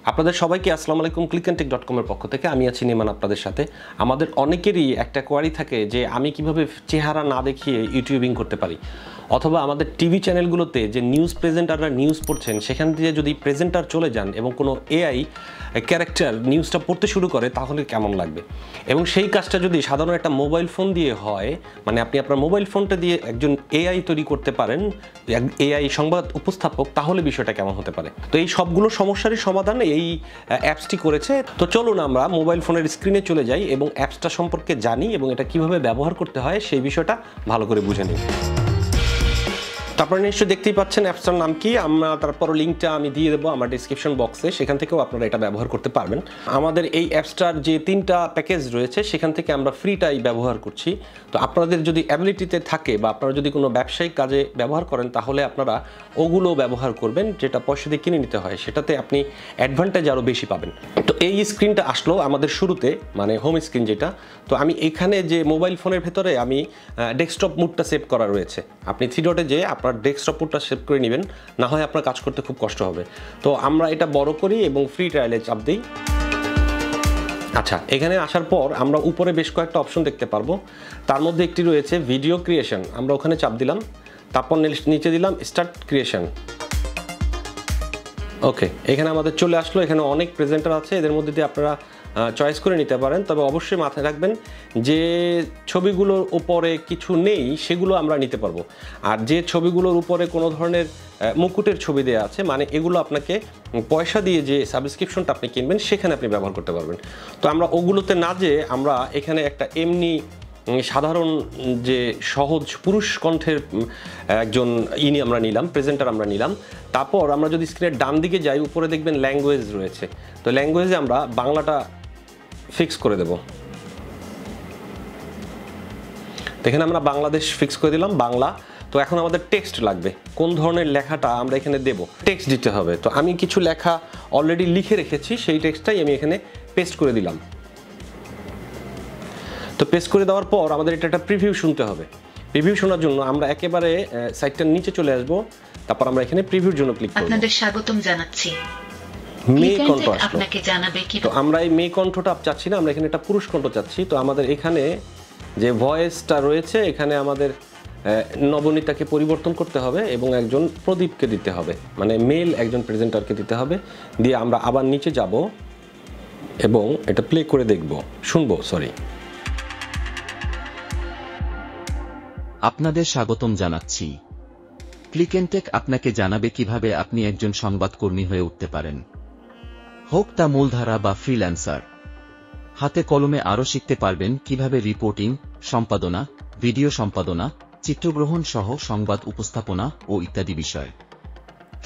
আপনাদের সবাইকে আসসালামু আলাইকুম। clickntech.com এর পক্ষ থেকে আমি আছি নিমান আপনাদের সাথে। আমাদের অনেকেরই একটা কোয়ারি থাকে যে আমি কিভাবে চেহারা না দেখিয়ে ইউটিউবিং করতে পারি, অথবা আমাদের টিভি চ্যানেলগুলোতে যে নিউজ প্রেজেন্টাররা নিউজ পড়ছেন সেখান দিয়ে যদি প্রেজেন্টার চলে যান এবং কোনো এআই ক্যারেক্টার নিউজটা পড়তে শুরু করে তাহলে কেমন লাগবে। এবং সেই কাজটা যদি সাধারণ একটা মোবাইল ফোন দিয়ে হয়, মানে আপনি আপনার মোবাইল ফোনটা দিয়ে একজন এআই তৈরি করতে পারেন, এআই সংবাদ উপস্থাপক, তাহলে বিষয়টা কেমন হতে পারে। তো এই সবগুলো সমস্যারই সমাধান এই অ্যাপসটি করেছে। তো চলুন আমরা মোবাইল ফোনের স্ক্রিনে চলে যাই এবং অ্যাপসটা সম্পর্কে জানি এবং এটা কিভাবে ব্যবহার করতে হয় সেই বিষয়টা ভালো করে বুঝে নিই। আপনারা নিশ্চয়ই দেখতেই পাচ্ছেন অ্যাপসটার নাম কি। আমরা তারপর লিঙ্কটা আমি দিয়ে দেবো আমার ডিসক্রিপশন বক্সে, সেখান থেকেও আপনারা এটা ব্যবহার করতে পারবেন। আমাদের এই অ্যাপসটার যে 3টা প্যাকেজ রয়েছে সেখান থেকে আমরা ফ্রিটাই ব্যবহার করছি। তো আপনাদের যদি অ্যাবিলিটিতে থাকে বা আপনারা যদি কোনো ব্যবসায়িক কাজে ব্যবহার করেন তাহলে আপনারা ওগুলো ব্যবহার করবেন, যেটা পয়সা দিয়ে কিনে নিতে হয়, সেটাতে আপনি অ্যাডভান্টেজ আরও বেশি পাবেন। তো এই স্ক্রিনটা আসলো আমাদের শুরুতে, মানে হোম স্ক্রিন যেটা। তো আমি এখানে যে মোবাইল ফোনের ভেতরে আমি ডেস্কটপ মুডটা সেভ করা রয়েছে, আপনি 3 ডটে যেয়ে আপনার ডেস্কটপ মুডটা সেভ করে নেবেন, না হয় আপনার কাজ করতে খুব কষ্ট হবে। তো আমরা এটা বড় করি এবং ফ্রি ট্রায়ালে চাপ দিই। আচ্ছা, এখানে আসার পর আমরা উপরে বেশ কয়েকটা অপশন দেখতে পারবো। তার মধ্যে একটি রয়েছে ভিডিও ক্রিয়েশন, আমরা ওখানে চাপ দিলাম, তারপর নিচে দিলাম স্টার্ট ক্রিয়েশন। ওকে, এখানে আমাদের চলে আসলো। এখানে অনেক প্রেজেন্টার আছে, এদের মধ্যে দিয়ে আপনারা চয়েস করে নিতে পারেন। তবে অবশ্যই মাথায় রাখবেন যে ছবিগুলোর উপরে কিছু নেই সেগুলো আমরা নিতে পারবো, আর যে ছবিগুলোর উপরে কোনো ধরনের মুকুটের ছবি দেওয়া আছে, মানে এগুলো আপনাকে পয়সা দিয়ে যে সাবস্ক্রিপশনটা আপনি কিনবেন সেখানে আপনি ব্যবহার করতে পারবেন। তো আমরা ওগুলোতে না যেয়ে আমরা এখানে একটা এমনি সাধারণ যে সহজ পুরুষ কণ্ঠের একজন আমরা নিলাম, প্রেজেন্টার আমরা নিলাম। তারপর আমরা যদি স্ক্রিনের ডান দিকে যাই, উপরে দেখবেন ল্যাঙ্গুয়েজ রয়েছে। তো ল্যাঙ্গুয়েজে আমরা বাংলাটা ফিক্স করে দেব। এখানে আমরা বাংলাদেশ ফিক্স করে দিলাম, বাংলা। তো এখন আমাদের টেক্সট লাগবে, কোন ধরনের লেখাটা আমরা এখানে দেব, টেক্সট দিতে হবে। তো আমি কিছু লেখা অলরেডি লিখে রেখেছি, সেই টেক্সটটাই আমি এখানে পেস্ট করে দিলাম। তো পেস্ট করে দেওয়ার পর আমাদের এটা একটা প্রিভিউ শুনতে হবে। প্রিভিউ শোনার জন্য আমরা একেবারে সাইটটার নিচে চলে আসব, তারপর আমরা এখানে প্রিভিউর জন্য ক্লিক করব। আপনাদের স্বাগতম জানাচ্ছি। মেয়ে কণ্ঠ আসলো। আপনাকে জানাবে কি। তো আমরা এই মেয়ে কণ্ঠটা চাচ্ছি না, আমরা এখানে একটা পুরুষ কণ্ঠ চাচ্ছি। তো আমাদের এখানে যে ভয়েসটা রয়েছে, এখানে আমাদের নবনীতাকে পরিবর্তন করতে হবে এবং একজন প্রদীপকে দিতে হবে, মানে মেল একজন প্রেজেন্টারকে দিতে হবে। দিয়ে আমরা আবার নিচে যাব এবং এটা প্লে করে দেখব, শুনবো, সরি। আপনাদের স্বাগতম জানাচ্ছি। ক্লিকএনটেক আপনাকে জানাবে কিভাবে আপনি একজন সংবাদকর্মী হয়ে উঠতে পারেন, হোক তা মূলধারা বা ফ্রিল্যান্সার। হাতে কলমে আরও শিখতে পারবেন কিভাবে রিপোর্টিং, সম্পাদনা, ভিডিও সম্পাদনা, চিত্রগ্রহণ সহ সংবাদ উপস্থাপনা ও ইত্যাদি বিষয়।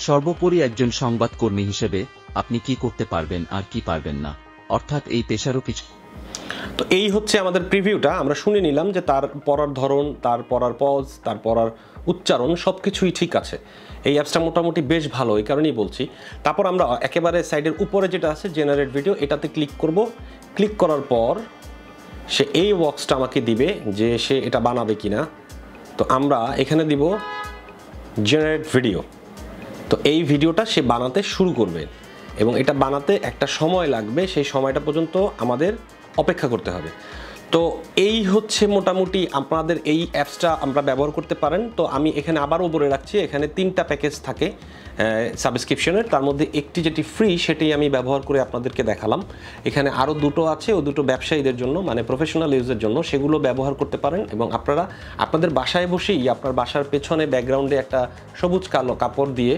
সর্বোপরি একজন সংবাদকর্মী হিসেবে আপনি কি করতে পারবেন আর কি পারবেন না, অর্থাৎ এই পেশারও কিছু। তো এই হচ্ছে আমাদের প্রিভিউটা। আমরা শুনে নিলাম যে তার পড়ার ধরন, তার পড়ার পজ, তার পড়ার উচ্চারণ সব কিছুই ঠিক আছে। এই অ্যাপসটা মোটামুটি বেশ ভালো, এই কারণেই বলছি। তারপর আমরা একেবারে সাইডের উপরে যেটা আছে জেনারেট ভিডিও, এটাতে ক্লিক করব। ক্লিক করার পর সে এই বক্সটা আমাকে দিবে যে সে এটা বানাবে কিনা। তো আমরা এখানে দিব জেনারেট ভিডিও। তো এই ভিডিওটা সে বানাতে শুরু করবে এবং এটা বানাতে একটা সময় লাগবে, সেই সময়টা পর্যন্ত আমাদের অপেক্ষা করতে হবে। তো এই হচ্ছে মোটামুটি আপনাদের এই অ্যাপসটা আমরা ব্যবহার করতে পারেন। তো আমি এখানে আবারও বলে রাখছি, এখানে 3টা প্যাকেজ থাকে সাবস্ক্রিপশনের, তার মধ্যে একটি যেটি ফ্রি সেটাই আমি ব্যবহার করে আপনাদেরকে দেখালাম। এখানে আরও 2টো আছে, ও 2টো ব্যবসায়ীদের জন্য, মানে প্রফেশনাল ইউজের জন্য, সেগুলো ব্যবহার করতে পারেন। এবং আপনারা আপনাদের বাসায় বসেই আপনার বাসার পেছনে ব্যাকগ্রাউন্ডে একটা সবুজ কালো কাপড় দিয়ে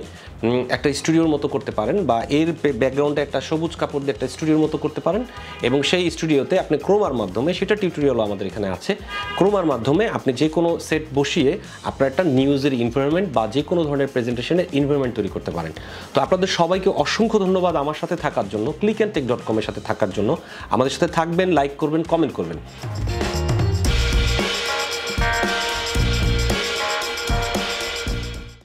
একটা স্টুডিওর মতো করতে পারেন, বা এর ব্যাকগ্রাউন্ডে একটা সবুজ কাপড় দিয়ে একটা স্টুডিওর মতো করতে পারেন। এবং সেই স্টুডিওতে আপনি ক্রোমার মাধ্যমে, সেটা টিউটোরিয়ালও আমাদের এখানে আছে, ক্রোমার মাধ্যমে আপনি যে কোনো সেট বসিয়ে আপনার একটা নিউজের এনভায়রনমেন্ট বা যে কোনো ধরনের প্রেজেন্টেশনের এনভায়রনমেন্ট তৈরি করতে পারেন। তো আপনাদের সবাইকে অসংখ্য ধন্যবাদ আমার সাথে থাকার জন্য, clickntech.com এর সাথে থাকার জন্য। আমাদের সাথে থাকবেন, লাইক করবেন, কমেন্ট করবেন।